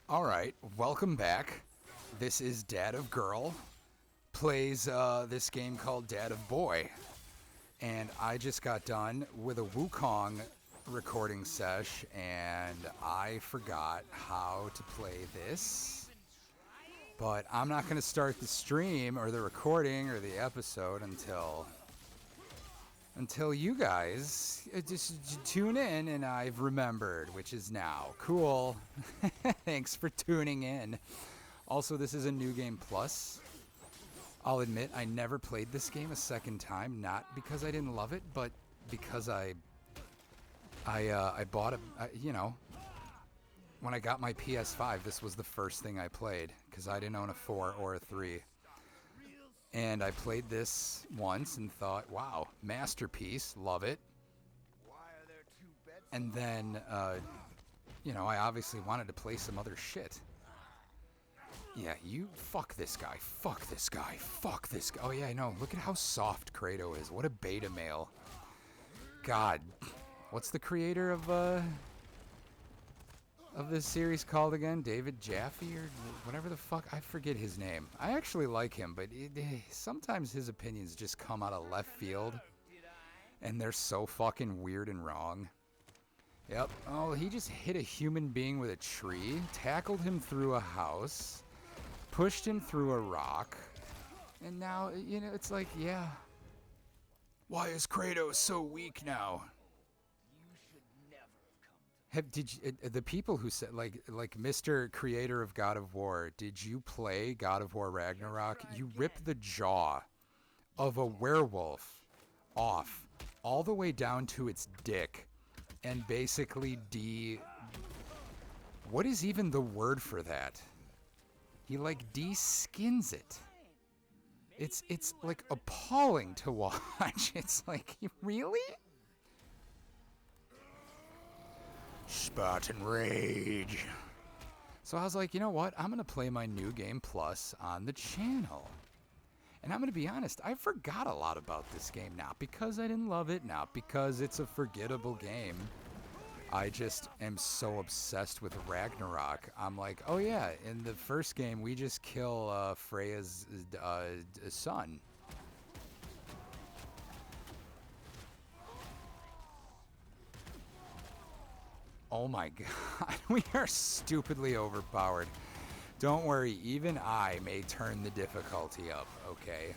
Alright, welcome back. This is Dad of Girl. Plays this game called Dad of Boy. And I just got done with a Wukong recording sesh, and I forgot how to play this. But I'm not going to start the stream or the recording or the episode until you guys just tune in and I've remembered, which is now. Cool. Thanks for tuning in. Also, this is a new game plus. I'll admit I never played this game a second time, not because I didn't love it, but because I bought it, when I got my PS5, this was the first thing I played because I didn't own a 4 or a 3. And I played this once and thought, wow, masterpiece, love it. And then, I obviously wanted to play some other shit. Yeah, fuck this guy, fuck this guy, fuck this guy. Oh yeah, I know, look at how soft Kratos is. What a beta male. God, what's the creator of this series called again? David Jaffe or whatever the fuck? I forget his name. I actually like him, but sometimes his opinions just come out of left field. And they're so fucking weird and wrong. Yep. Oh, he just hit a human being with a tree, tackled him through a house, pushed him through a rock, and now, it's like, yeah. Why is Kratos so weak now? The people who said like Mr. Creator of God of War, did you play God of War Ragnarok? You rip the jaw of a werewolf off all the way down to its dick and basically what is even the word for that? He like de-skins it. It's like appalling to watch. It's like, really? Spartan Rage. So I was like, you know what? I'm going to play my new game plus on the channel. And I'm going to be honest, I forgot a lot about this game. Not because I didn't love it, not because it's a forgettable game. I just am so obsessed with Ragnarok. I'm like, oh yeah, in the first game, we just kill Freya's son. Oh my god, we are stupidly overpowered. Don't worry, even I may turn the difficulty up, okay?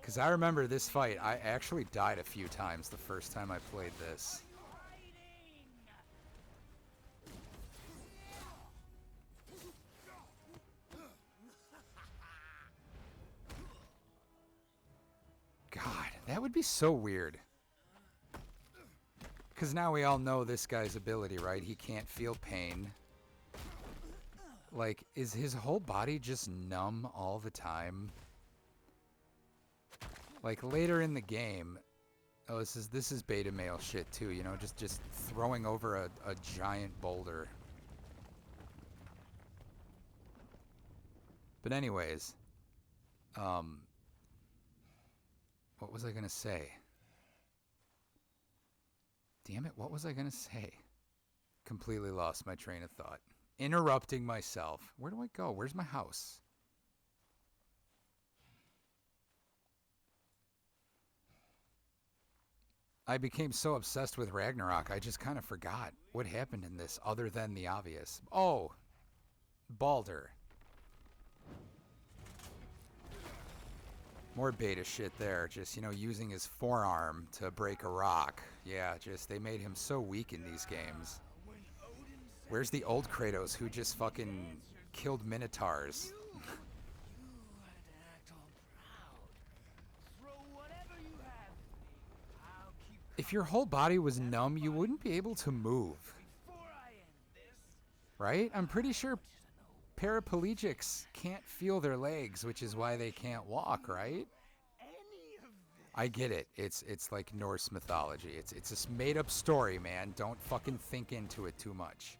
Because I remember this fight, I actually died a few times the first time I played this. God, that would be so weird. Because now we all know this guy's ability, right? He can't feel pain. Like, is his whole body just numb all the time? Like, later in the game... Oh, this is beta male shit, too, just throwing over a giant boulder. But anyways... What was I gonna say? Damn it, what was I going to say? Completely lost my train of thought. Interrupting myself. Where do I go? Where's my house? I became so obsessed with Ragnarok, I just kind of forgot what happened in this other than the obvious. Oh, Balder. More beta shit there, just, using his forearm to break a rock. Yeah, they made him so weak in these games. Where's the old Kratos who just fucking killed Minotaurs? If your whole body was numb, you wouldn't be able to move. Right? I'm pretty sure paraplegics can't feel their legs, which is why they can't walk, right? I get it. It's like Norse mythology. It's a made up story, man. Don't fucking think into it too much.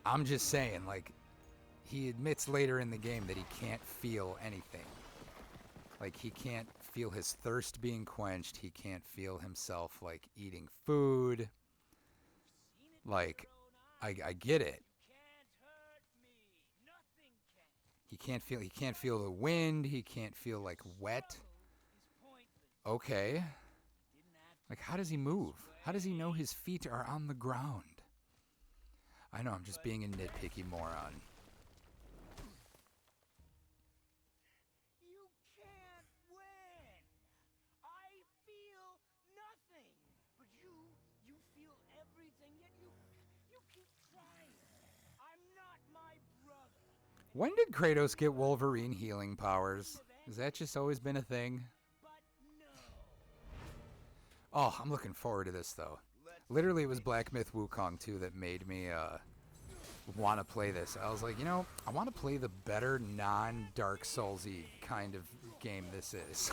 I'm just saying, like, he admits later in the game that he can't feel anything. Like, he can't feel his thirst being quenched. He can't feel himself, like, eating food. Like, I get it. He can't feel the wind. He can't feel like wet. Okay. Like, how does he move? How does he know his feet are on the ground? I know, I'm just being a nitpicky moron. You can't win. I feel nothing. But you feel everything, yet you keep trying. I'm not my brother. When did Kratos get Wolverine healing powers? Has that just always been a thing? Oh, I'm looking forward to this, though. Literally, it was Black Myth Wukong 2 that made me want to play this. I was like, you know, I want to play the better non-Dark Souls-y kind of game this is.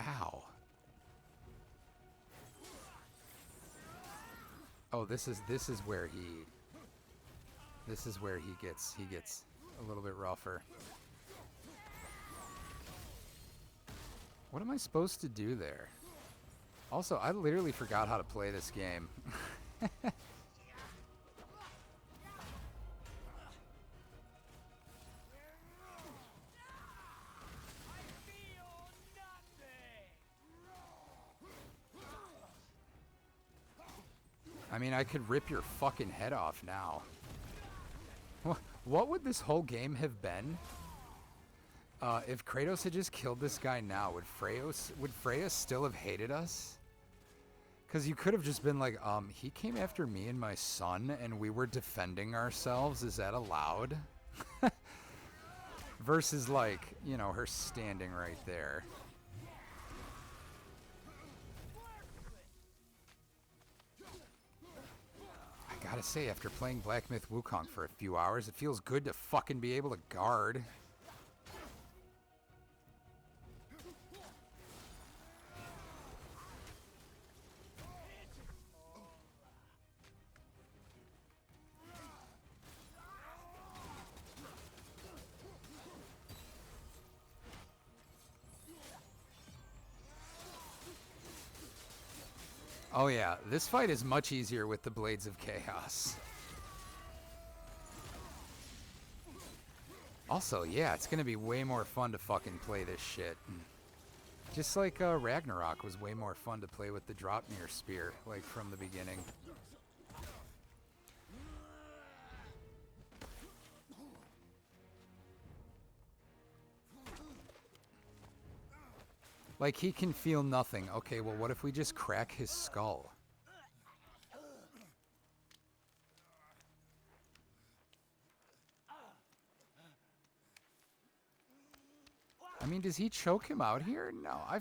Ow. Oh, this is where he gets a little bit rougher. What am I supposed to do there? Also, I literally forgot how to play this game. I mean, I could rip your fucking head off now. What would this whole game have been? If Kratos had just killed this guy now, would Freya still have hated us? Because you could have just been like, he came after me and my son, and we were defending ourselves. Is that allowed? Versus, like, you know, her standing right there. I gotta say, after playing Black Myth Wukong for a few hours, it feels good to fucking be able to guard. Oh yeah, this fight is much easier with the Blades of Chaos. Also, yeah, it's gonna be way more fun to fucking play this shit. Just like Ragnarok was way more fun to play with the Dropnir Spear, like from the beginning. Like, he can feel nothing. Okay, well, what if we just crack his skull? I mean, does he choke him out here? No, I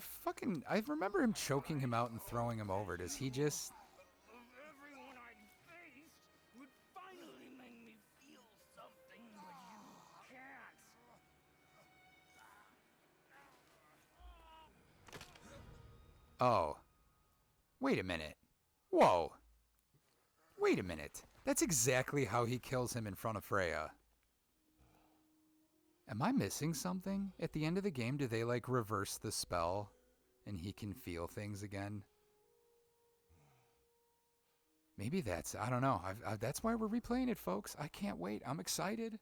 remember him choking him out and throwing him over. Does he just... Everyone I faced would finally make me feel something, but you can't. Oh. Wait a minute. Whoa. Wait a minute. That's exactly how he kills him in front of Freya. Am I missing something? At the end of the game, do they, like, reverse the spell and he can feel things again? Maybe that's... I don't know. That's why we're replaying it, folks. I can't wait. I'm excited.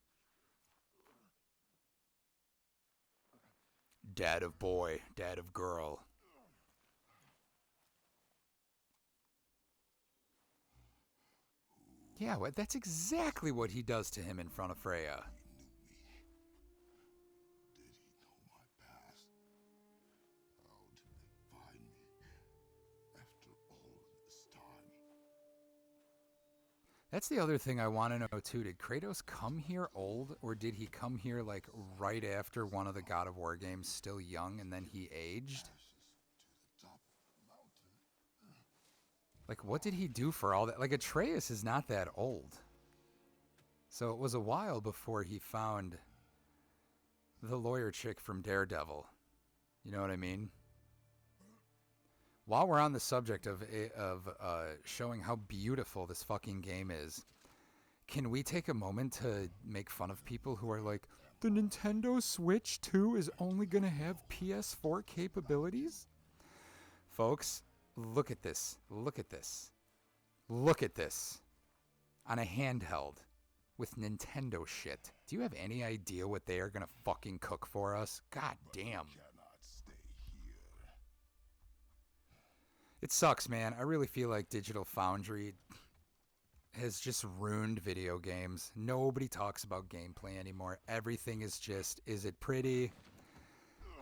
Dad of boy. Dad of girl. Yeah, that's exactly what he does to him in front of Freya. That's the other thing I want to know, too. Did Kratos come here old, or did he come here, like, right after one of the God of War games, still young, and then he aged? Like, what did he do for all that? Like, Atreus is not that old. So it was a while before he found the lawyer chick from Daredevil. You know what I mean? While we're on the subject of showing how beautiful this fucking game is, can we take a moment to make fun of people who are like, the Nintendo Switch 2 is only going to have PS4 capabilities? Folks, Look at this. Look at this. Look at this. On a handheld. With Nintendo shit. Do you have any idea what they are gonna fucking cook for us? God damn. It sucks, man. I really feel like Digital Foundry has just ruined video games. Nobody talks about gameplay anymore. Everything is just, is it pretty?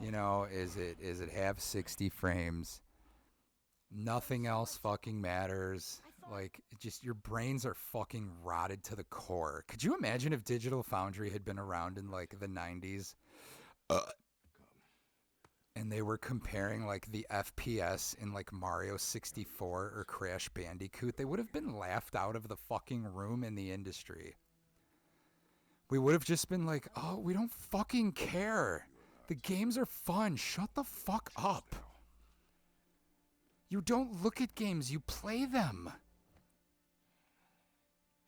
You know, is it have 60 frames? Nothing else fucking matters. Like, just your brains are fucking rotted to the core. Could you imagine if Digital Foundry had been around in like the 90s? And they were comparing like the FPS in like Mario 64 or Crash Bandicoot? They would have been laughed out of the fucking room in the industry. We would have just been like, oh, we don't fucking care. The games are fun. Shut the fuck up. You don't look at games, you play them.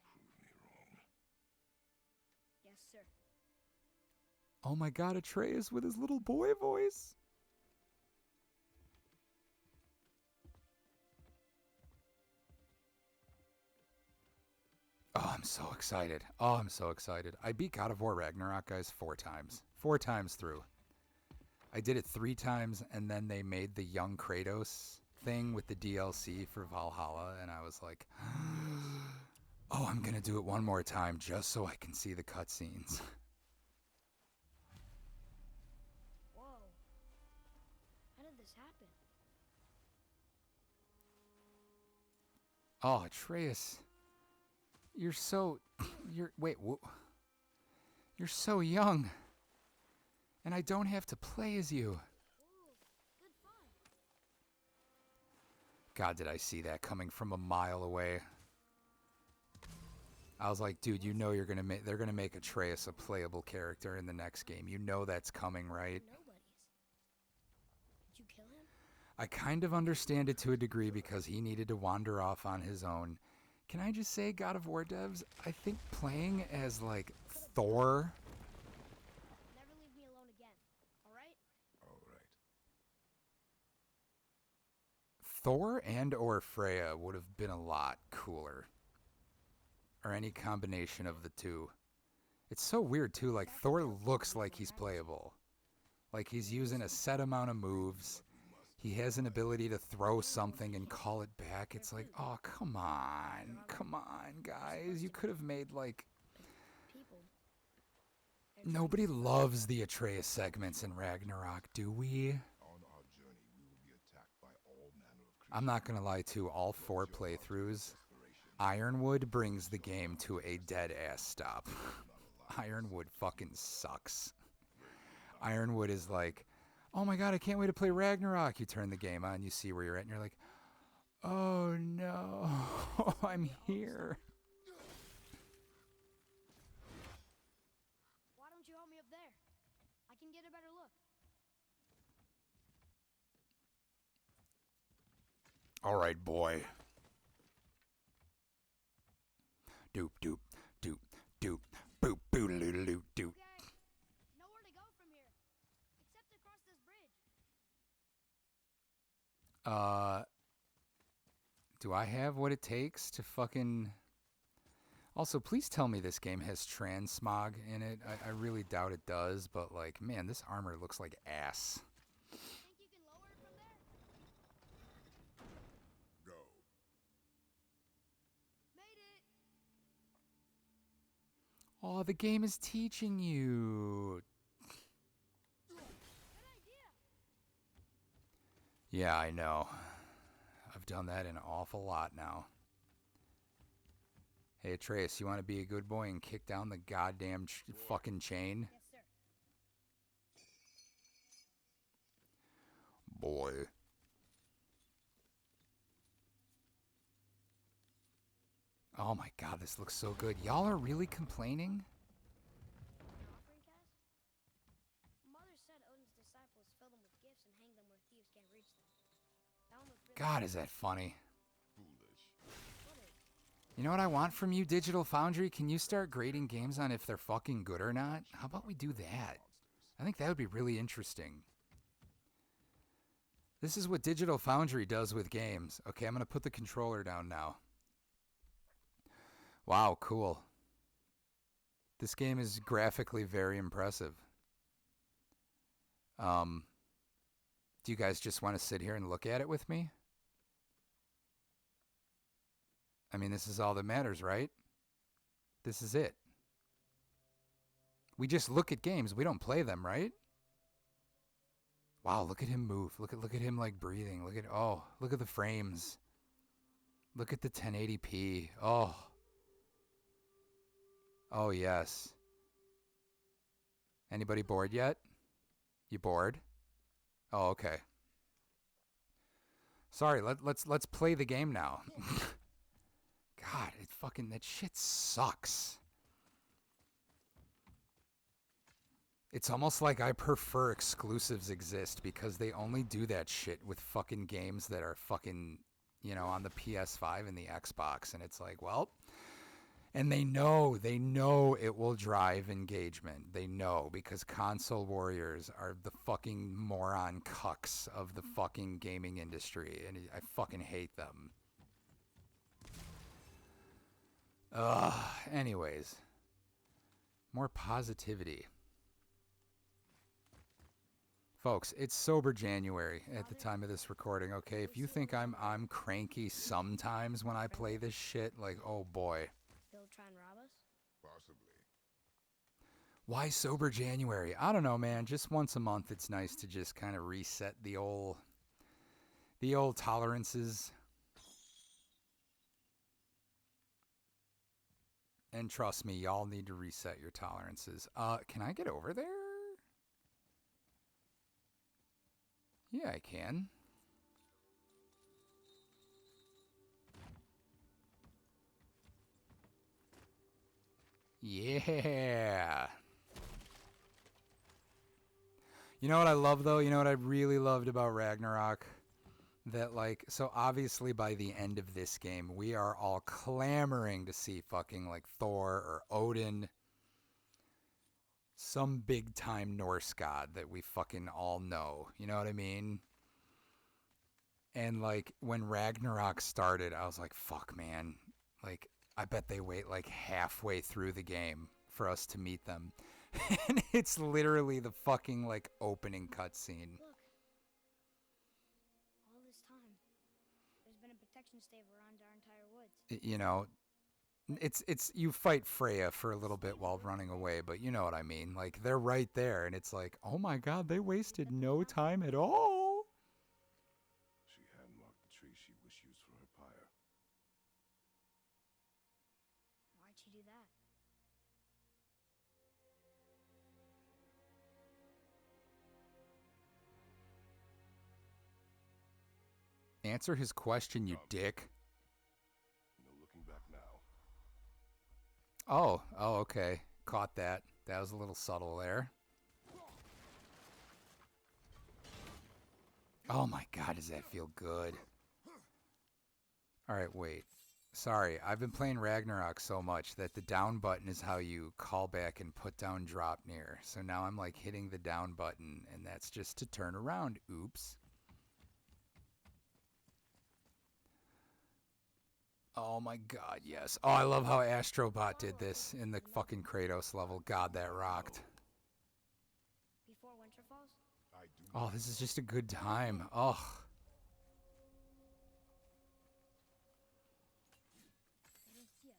Prove me wrong. Yes, sir. Oh my god, Atreus with his little boy voice. Oh, I'm so excited. Oh, I'm so excited. I beat God of War Ragnarok, guys, 4 times. 4 times through. I did it 3 times, and then they made the young Kratos thing with the DLC for Valhalla, and I was like, oh, I'm gonna do it one more time just so I can see the cutscenes. Whoa. How did this happen? Oh, Atreus. You're so... You're so young. And I don't have to play as you. Ooh, good fun. God, did I see that coming from a mile away. I was like, dude, you know they're gonna make Atreus a playable character in the next game. You know that's coming, right? Nobody's. Did you kill him? I kind of understand it to a degree because he needed to wander off on his own. Can I just say, God of War devs, I think playing as, like, Thor... Never leave me alone again. All right? All right. Thor and or Freya would have been a lot cooler. Or any combination of the two. It's so weird, too. Like, Thor looks like he's playable. Like, he's using a set amount of moves. He has an ability to throw something and call it back. It's like, oh, come on. Come on, guys. You could have made, like... People. Nobody loves the Atreus segments in Ragnarok, do we? On our journey, we will be attacked by all manner of creatures. I'm not gonna lie, too. All 4 playthroughs, Ironwood brings the game to a dead-ass stop. Ironwood fucking sucks. Ironwood is like... oh my god, I can't wait to play Ragnarok. You turn the game on, you see where you're at, and you're like, oh no, I'm here. Why don't you help me up there? I can get a better look. All right, boy. Doop, doop, doop, doop, boop, boodaloo, doop. Okay. Nowhere to go from here. Except across this bridge. Do I have what it takes to fucking... Also, please tell me this game has transmog in it. I really doubt it does, but like, man, this armor looks like ass. Think you can lower it from there? Go. Made it. Oh, the game is teaching you. Good idea. Yeah, I know. I've done that an awful lot now. Hey, Atreus, you want to be a good boy and kick down the goddamn fucking chain? Yes, sir. Boy. Oh my god, this looks so good. Y'all are really complaining? An offering cast? Mother said Odin's disciples fill them with gifts and hang them where thieves can't reach them. That one looked really God, is that funny. Foolish. funny. You know what I want from you, Digital Foundry? Can you start grading games on if they're fucking good or not? How about we do that? I think that would be really interesting. This is what Digital Foundry does with games. Okay, I'm going to put the controller down now. Wow, cool. This game is graphically very impressive. Do you guys just want to sit here and look at it with me? I mean, this is all that matters, right? This is it. We just look at games. We don't play them, right? Wow, look at him move. Look at him like breathing. Look at the frames. Look at the 1080p. Oh. Oh, yes. Anybody bored yet? You bored? Oh, okay. Sorry, let's play the game now. God, that shit sucks. It's almost like I prefer exclusives exist because they only do that shit with fucking games that are fucking, on the PS5 and the Xbox. And it's like, well, and they know it will drive engagement. They know because console warriors are the fucking moron cucks of the fucking gaming industry. And I fucking hate them. Anyways. More positivity. Folks, it's sober January at the time of this recording, okay? If you think I'm cranky sometimes when I play this shit, like, oh boy. They'll try and rob us? Possibly. Why sober January? I don't know, man. Just once a month it's nice to just kind of reset the old tolerances. And trust me, y'all need to reset your tolerances. Can I get over there? Yeah, I can. Yeah. You know what I love, though? You know what I really loved about Ragnarok? That, like, so obviously by the end of this game, we are all clamoring to see fucking, like, Thor or Odin. Some big-time Norse god that we fucking all know. You know what I mean? And, like, when Ragnarok started, I was like, fuck, man. Like, I bet they wait, like, halfway through the game for us to meet them. And it's literally the fucking, like, opening cutscene. Look. All this time, there's been a protection stave around our entire woods. You know, it's you fight Freya for a little bit while running away, but you know what I mean. Like, they're right there, and it's like, oh my god, they wasted no time at all. She hand marked the tree she wished used for her pyre. Why'd she do that? Answer his question, you dick. No looking back now. Oh, okay. Caught that. That was a little subtle there. Oh my god, does that feel good? Alright, wait. Sorry, I've been playing Ragnarok so much that the down button is how you call back and put down drop near. So now I'm like hitting the down button, and that's just to turn around. Oops. Oh my god, yes. Oh, I love how Astrobot did this in the fucking Kratos level. God, that rocked. Before winter falls? I do. Oh, this is just a good time. Oh. They didn't see us.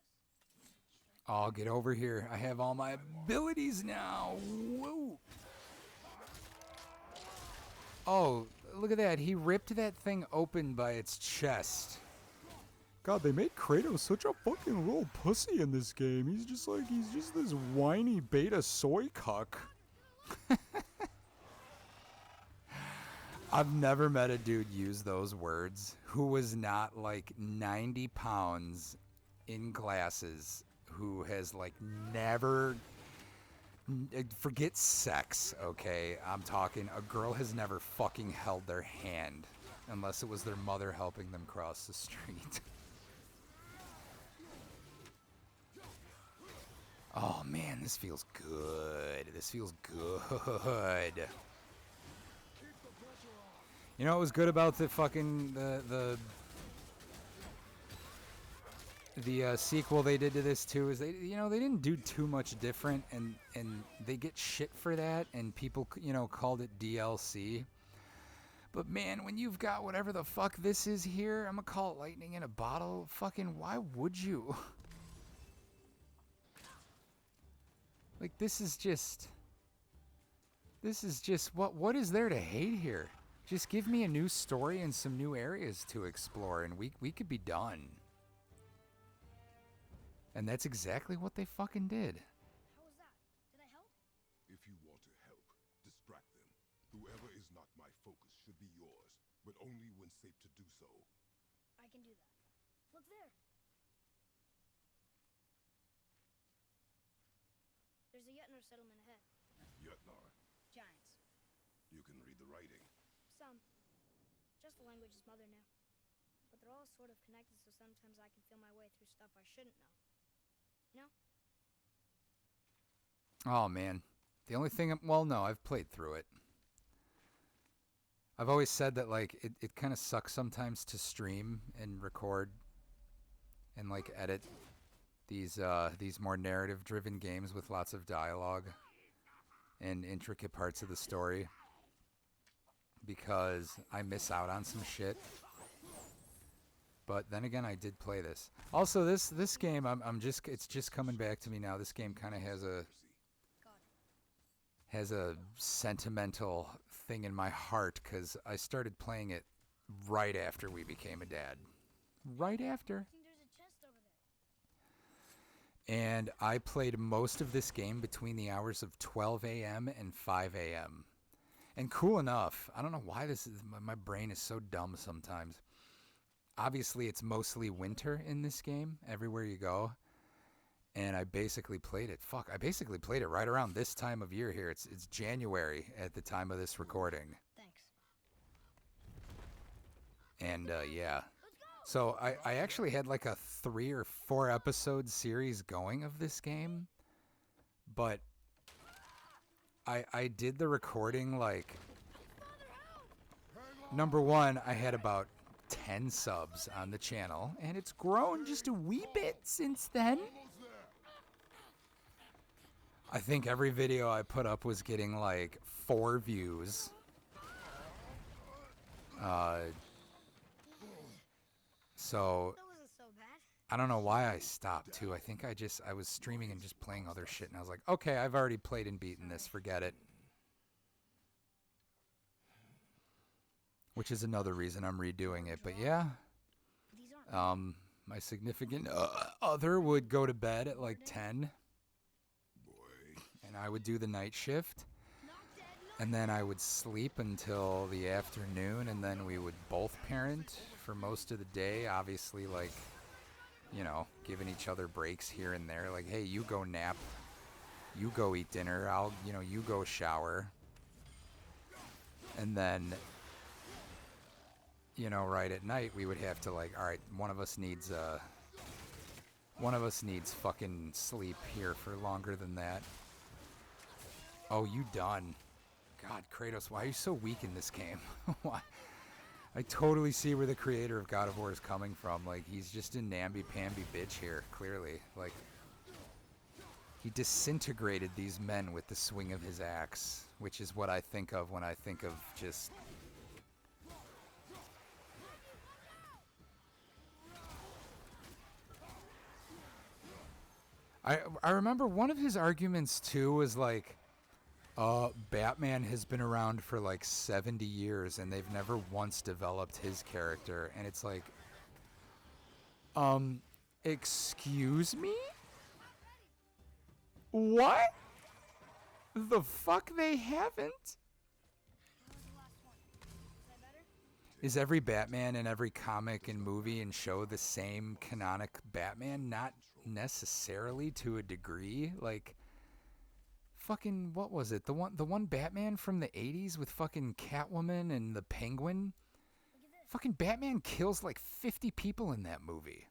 Oh, get over here. I have all my abilities now. Whoa. Oh, look at that. He ripped that thing open by its chest. God, they made Kratos such a fucking little pussy in this game. He's just this whiny beta soy cuck. I've never met a dude use those words who was not like 90 pounds in glasses, who has like never, forget sex, okay? I'm talking, a girl has never fucking held their hand unless it was their mother helping them cross the street. Oh man, this feels good. This feels good. You know what was good about the fucking the sequel they did to this too is they didn't do too much different, and they get shit for that, and people called it DLC. But man, when you've got whatever the fuck this is here, I'm gonna call it lightning in a bottle. Fucking why would you? Like this is just what is there to hate here? Just give me a new story and some new areas to explore, and we could be done. And that's exactly what they fucking did. How was that? Did I help? If you want to help, distract them. Whoever is not my focus should be yours, but only when safe to do so. I can do that. Look there. There's a Yetnar settlement ahead. Yetnar, Giants. you can read the writing. Some. Just the language his mother knew. But they're all sort of connected, so sometimes I can feel my way through stuff I shouldn't know. You know? Oh man, the only thing, well, no, I've played through it. I've always said that like it kind of sucks sometimes to stream and record and like edit these more narrative driven games with lots of dialogue and intricate parts of the story, because I miss out on some shit. But then again, I did play this. Also, this game, it's just coming back to me now. This game kind of has a sentimental thing in my heart, because I started playing it right after we became a dad. Right after. I think there's a chest over there. And I played most of this game between the hours of 12 a.m. and 5 a.m. And cool enough, I don't know why my brain is so dumb sometimes. Obviously, it's mostly winter in this game, everywhere you go. And I basically played it. I basically played it right around this time of year here. It's January at the time of this recording. Thanks. And yeah. So I actually had like a 3 or 4 episode series going of this game. But I did the recording like... Number one, I had about 10 subs on the channel, and it's grown just a wee bit since then. I think every video I put up was getting like 4 views. So That wasn't so bad. I don't know why I stopped too. I think I was streaming and just playing other shit, and I was like, okay, I've already played and beaten this, forget it. Which is another reason I'm redoing it. But yeah, These aren't. my significant other would go to bed at like 10, and I would do the night shift, and then I would sleep until the afternoon, and then we would both parent for most of the day. Obviously, like, giving each other breaks here and there. Like, hey, you go nap, you go eat dinner, you go shower, and then, right at night, we would have to like, all right, one of us needs fucking sleep here for longer than that. Oh, you done. God, Kratos, why are you so weak in this game? Why? I totally see where the creator of God of War is coming from. Like, he's just a namby-pamby bitch here, clearly. Like, he disintegrated these men with the swing of his axe, which is what I think of when I think of just... I remember one of his arguments, too, was like, Batman has been around for like 70 years and they've never once developed his character. And it's like, excuse me? What? The fuck they haven't? Is every Batman in every comic and movie and show the same canonic Batman? Not necessarily, to a degree. Like, fucking, what was it? The one Batman from the 80s with fucking Catwoman and the Penguin? Fucking Batman kills like 50 people in that movie.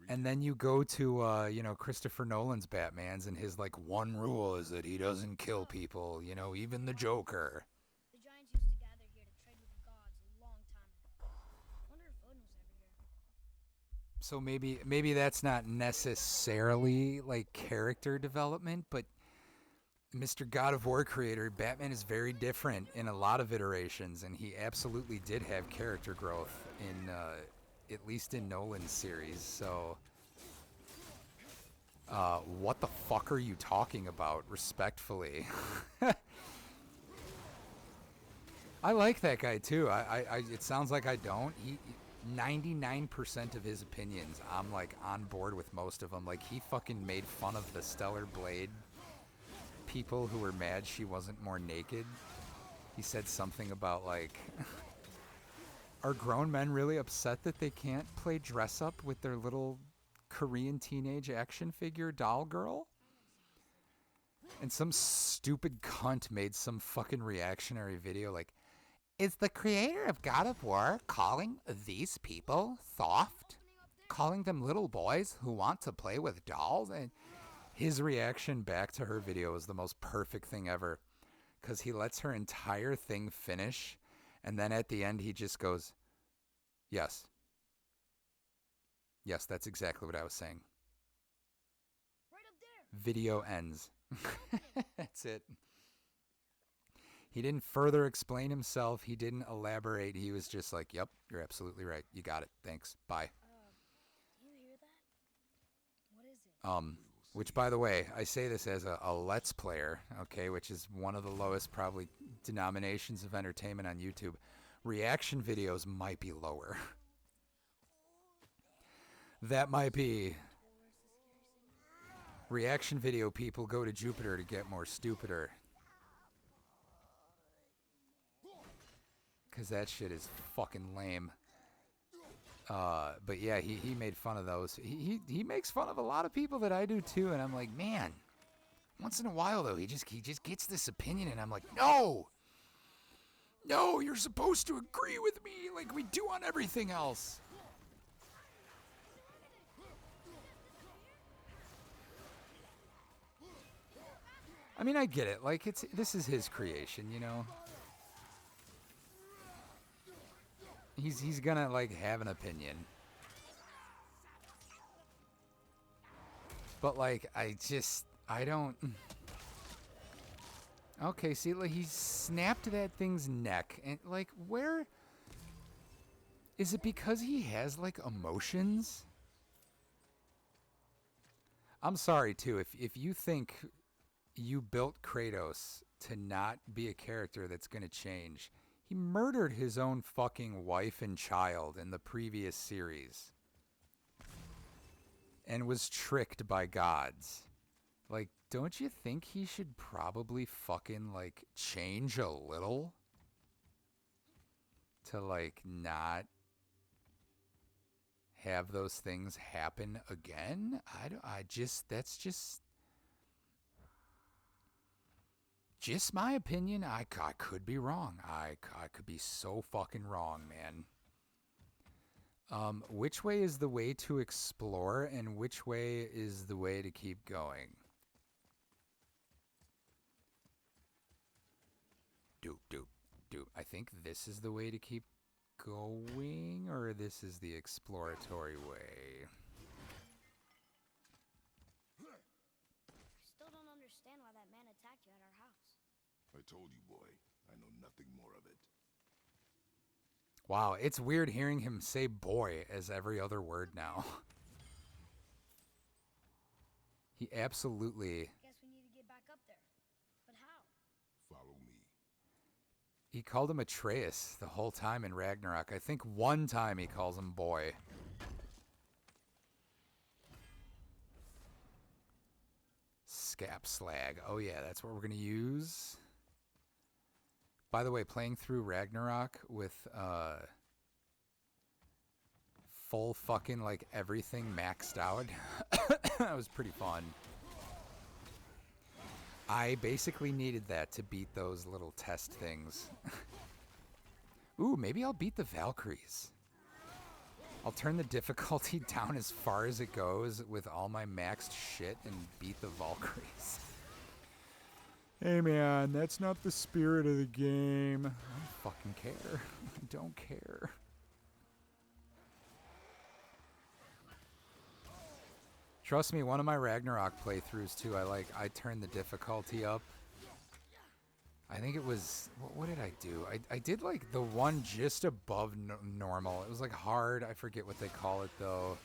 And then you go to, you know, Christopher Nolan's Batman's, and his, like, one rule is that he doesn't kill people, you know, even the Joker. The Giants used to gather here to trade with the gods a long time ago. Wonder if Odin was ever here. So maybe that's not necessarily, like, character development, but Mr. God of War creator, Batman is very different in a lot of iterations, and he absolutely did have character growth in, at least in Nolan's series, so... what the fuck are you talking about, respectfully? I like that guy, too. It sounds like I don't. 99% of his opinions, I'm, like, on board with most of them. Like, he fucking made fun of the Stellar Blade people who were mad she wasn't more naked. He said something about, like... Are grown men really upset that they can't play dress up with their little Korean teenage action figure doll girl? And some stupid cunt made some fucking reactionary video like, is the creator of God of War calling these people soft? Calling them little boys who want to play with dolls? And his reaction back to her video was the most perfect thing ever. Because he lets her entire thing finish. And then at the end, he just goes, yes. Yes, that's exactly what I was saying. Right up there. Video ends. That's it. He didn't further explain himself. He didn't elaborate. He was just like, yep, you're absolutely right. You got it. Thanks. Bye. Do you hear that? What is it? Which, by the way, I say this as a Let's Player, okay, which is one of the lowest probably denominations of entertainment on YouTube. Reaction videos might be lower. That might be. Reaction video people go to Jupiter to get more stupider. Because that shit is fucking lame. But yeah, he made fun of those. He makes fun of a lot of people that I do too, and I'm like, man, once in a while though, he just gets this opinion, and I'm like, no, you're supposed to agree with me like we do on everything else. I mean, I get it. Like, this is his creation, you know. He's gonna, like, have an opinion. But, like, I don't... Okay, see, like, he snapped that thing's neck. And, like, where... Is it because he has, like, emotions? I'm sorry, too. If you think you built Kratos to not be a character that's gonna change... He murdered his own fucking wife and child in the previous series. And was tricked by gods. Like, don't you think he should probably fucking, like, change a little? To, like, not have those things happen again? That's just my opinion. I could be wrong. I could be so fucking wrong, man. Which way is the way to explore, and which way is the way to keep going? Doop. I think this is the way to keep going, or this is the exploratory way. Still don't understand why that man attacked you at our house. I told you, boy. I know nothing more of it. Wow, it's weird hearing him say boy as every other word now. He absolutely... Guess we need to get back up there. But how? Follow me. He called him Atreus the whole time in Ragnarok. I think one time he calls him boy. Scap slag. Oh yeah, that's what we're going to use. By the way, playing through Ragnarok with full fucking like everything maxed out, that was pretty fun. I basically needed that to beat those little test things. Ooh, maybe I'll beat the Valkyries. I'll turn the difficulty down as far as it goes with all my maxed shit and beat the Valkyries. Hey man, that's not the spirit of the game. I don't fucking care. I don't care. Trust me, one of my Ragnarok playthroughs too, I turned the difficulty up. I think it was, what did I do? I did like the one just above normal. It was like hard. I forget what they call it though.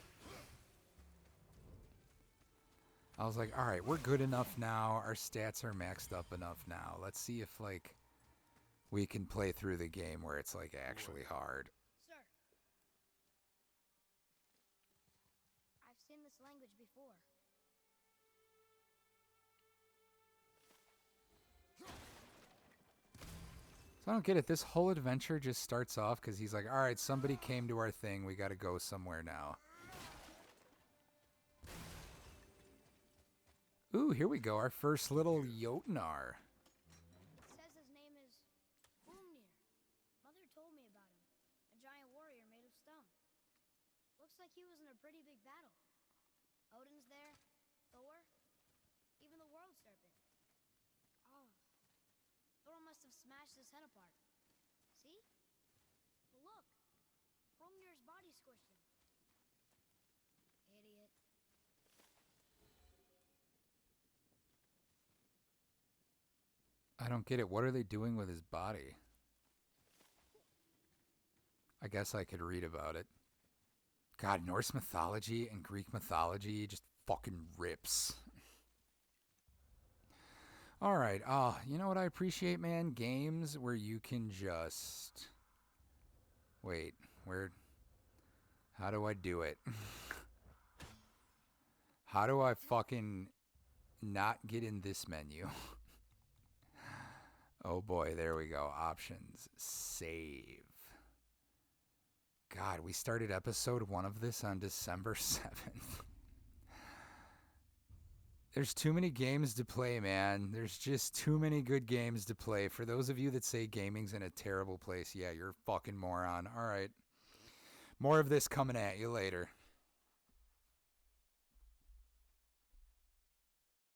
I was like, all right, we're good enough now. Our stats are maxed up enough now. Let's see if like we can play through the game where it's like actually hard. Sir. I've seen this language before. So I don't get it. This whole adventure just starts off because he's like, all right, somebody came to our thing. We got to go somewhere now. Ooh, here we go. Our first little Jotnar. It says his name is Boomnir. Mother told me about him. A giant warrior made of stone. Looks like he was in a pretty big battle. Odin's there, Thor, even the world serpent. Oh. Thor must have smashed his head apart. See? But look! Hrungnir's body squished him. Idiot. I don't get it. What are they doing with his body? I guess I could read about it. God, Norse mythology and Greek mythology just fucking rips. All right. You know what I appreciate, man? Games where you can just... Wait, how do I do it? How do I fucking not get in this menu? Oh boy, there we go. Options. Save. God, we started episode 1 of this on December 7th. There's too many games to play, man. There's just too many good games to play. For those of you that say gaming's in a terrible place, yeah, you're a fucking moron. All right. More of this coming at you later.